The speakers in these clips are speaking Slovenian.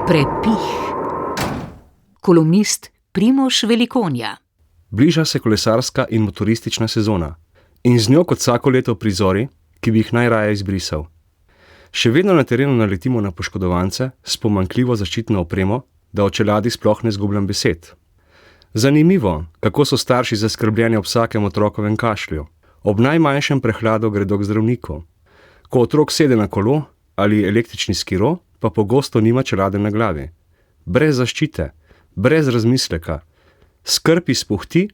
Prepih. Kolumnist Primož Velikonja. Bliža se kolesarska in motoristična sezona in z njo kot vsako leto prizori, ki bi jih najraje izbrisal. Še vedno na terenu naletimo na poškodovance s pomanjkljivo zaščitno opremo, da o čeladi sploh ne izgubljam besed. Zanimivo, kako so starši zaskrbljeni ob vsakem otrokovem kašlju. Ob najmanjšem prehladu gredo k zdravniku. Ko otrok sede na kolo ali električni skiro, pa pogosto nima čelade na glavi. Brez zaščite, brez razmisleka. Skrb izpuhti,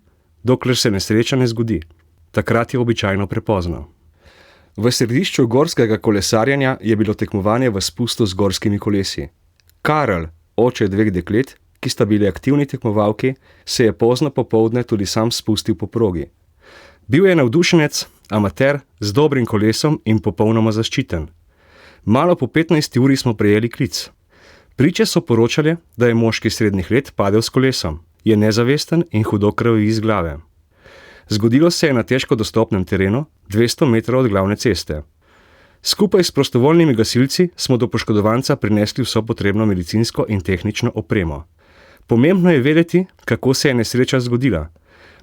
dokler se nesreča ne zgodi. Takrat je običajno prepozno. V središču gorskega kolesarjenja je bilo tekmovanje v spustu z gorskimi kolesi. Karel, oče dveh deklet, ki sta bili aktivni tekmovalki, se je pozno popoldne tudi sam spustil po progi. Bil je navdušenec, amater, z dobrim kolesom in popolnoma zaščiten. Malo po 15 uri smo prejeli klic. Priče so poročale, da je moški srednjih let padel s kolesom, je nezavesten in hudo krvavi iz glave. Zgodilo se je na težko dostopnem terenu, 200 metrov od glavne ceste. Skupaj s prostovoljnimi gasilci smo do poškodovanca prinesli vso potrebno medicinsko in tehnično opremo. Pomembno je vedeti, kako se je nesreča zgodila.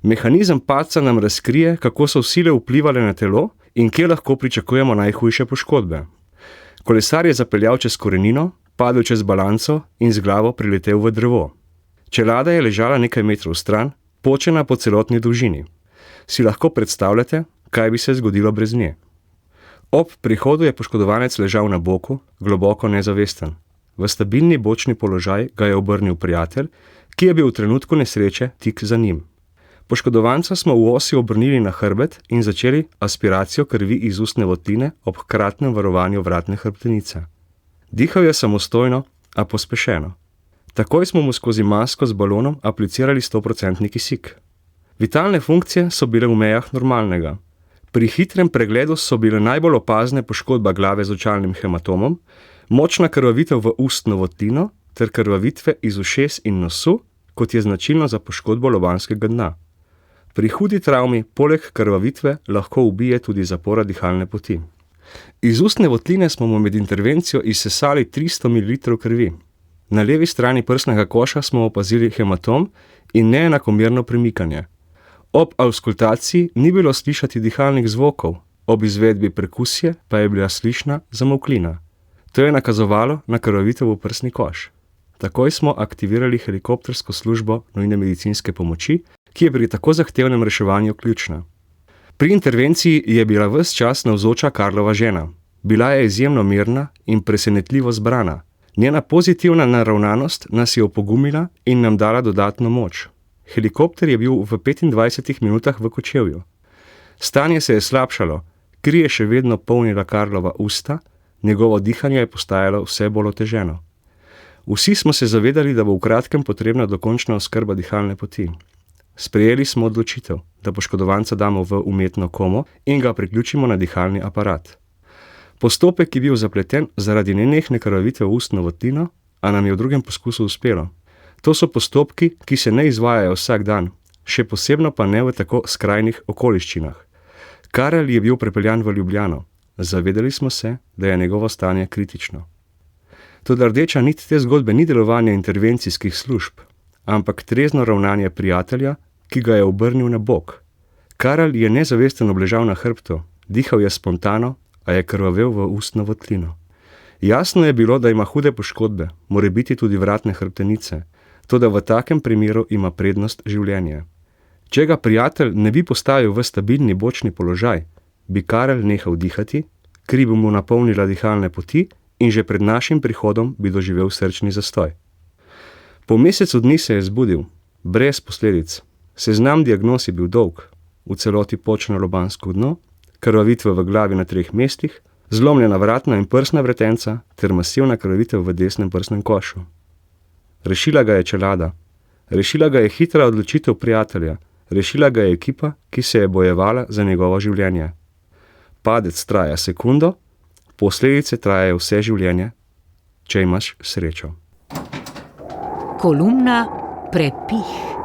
Mehanizem padca nam razkrije, kako so sile vplivale na telo in kje lahko pričakujemo najhujše poškodbe. Kolesar je zapeljal čez korenino, padel čez balanco in z glavo priletel v drevo. Čelada je ležala nekaj metrov stran, počena po celotni dolžini. Si lahko predstavljate, kaj bi se zgodilo brez nje? Ob prihodu je poškodovanec ležal na boku, globoko nezavesten. V stabilni bočni položaj ga je obrnil prijatelj, ki je bil v trenutku nesreče tik za njim. Poškodovanca smo v osi obrnili na hrbet in začeli aspiracijo krvi iz ustne votline ob hkratnem varovanju vratne hrbtenice. Dihal je samostojno, a pospešeno. Takoj smo mu skozi masko z balonom aplicirali 100% kisik. Vitalne funkcije so bile v mejah normalnega. Pri hitrem pregledu so bile najbolj opazne poškodba glave z očalnim hematomom, močna krvavitev v ustno votlino ter krvavitve iz ušes in nosu, kot je značilno za poškodbo lobanskega dna. Pri hudi travmi poleg krvavitve lahko ubije tudi zapora dihalne poti. Iz ustne votline smo mu med intervencijo izsesali 300 ml krvi. Na levi strani prsnega koša smo opazili hematom in neenakomerno premikanje. Ob avskultaciji ni bilo slišati dihalnih zvokov, ob izvedbi perkusije pa je bila slišna zamolklina. To je nakazovalo na krvavitev v prsni koš. Takoj smo aktivirali helikoptersko službo nujne medicinske pomoči, ki je pri tako zahtevnem reševanju ključna. Pri intervenciji je bila ves čas navzoča Karlova žena. Bila je izjemno mirna in presenetljivo zbrana. Njena pozitivna naravnanost nas je opogumila in nam dala dodatno moč. Helikopter je bil v 25 minutah v Kočevju. Stanje se je slabšalo, kri je še vedno polnila Karlova usta, njegovo dihanje je postajalo vse bolj oteženo. Vsi smo se zavedali, da bo v kratkem potrebna dokončna oskrba dihalne poti. Sprejeli smo odločitev, da poškodovanca damo v umetno komo in ga priključimo na dihalni aparat. Postopek je bil zapleten zaradi nenehne krvavitve v ustno votlino, a nam je v drugem poskusu uspelo. To so postopki, ki se ne izvajajo vsak dan, še posebno pa ne v tako skrajnih okoliščinah. Karel je bil prepeljan v Ljubljano. Zavedali smo se, da je njegovo stanje kritično. Toda rdeča nit te zgodbe ni delovanje intervencijskih služb, ampak trezno ravnanje prijatelja, ki ga je obrnil na bok. Karel je nezavesten obležal na hrbtu, dihal je spontano, a je krvavel v ustno votlino. Jasno je bilo, da ima hude poškodbe, morebiti tudi vratne hrbtenice, toda v takem primeru ima prednost življenje. Če ga prijatelj ne bi postavil v stabilni bočni položaj, bi Karel nehal dihati, kri bi mu napolnila dihalne poti in že pred našim prihodom bi doživel srčni zastoj. Po mesecu dni se je zbudil, brez posledic. Seznam diagnoz je bil dolg, v celoti počno lobansko dno, krvavitve v glavi na 3 mestih, zlomljena vratna in prsna vretenca ter masivna krvavitev v desnem prsnem košu. Rešila ga je čelada, rešila ga je hitra odločitev prijatelja, rešila ga je ekipa, ki se je bojevala za njegovo življenje. Padec traja sekundo, posledice trajajo vse življenje, če imaš srečo. Kolumna Prepih.